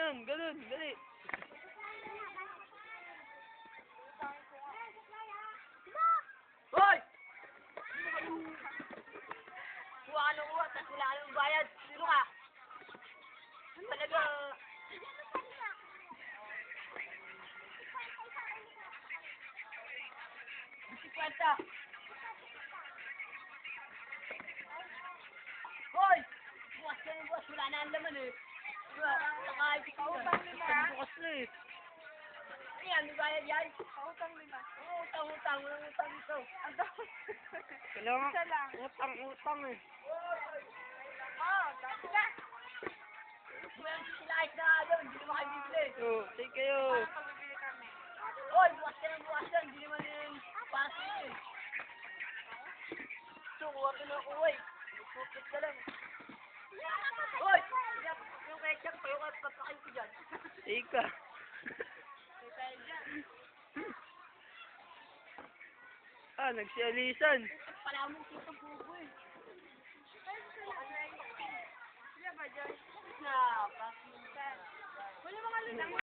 Ganun, ganun, dali. Hoy! Kuha ka ng uwa, tapos wala ka ng bayad. Sino ka? Talaga. Bisikwenta. Hoy! Bukas ka ng bukas, wala na ang laman eh. Diba? Nakahit ka na. Isang bukas na eh. Ayan, may bayad yan. Pautang 5. Utang, walang utang ito. Ang dami. Kailangan, Isa lang. utang eh. Dati na. Walang sisilahit na doon, hindi naman kayo bibili. Oo, take kayo. Parang pagbibili kami. Hoy, bukas ka ng bukas yan, hindi naman yun para sa inyo eh. Ito, kuha ka ng uway. Pupit ka lang. Hoy! Yung ketchup, kayo ka papakain ko dyan. Ika. May tayo dyan. Nagsialisan. Pala mo kitang bubo eh.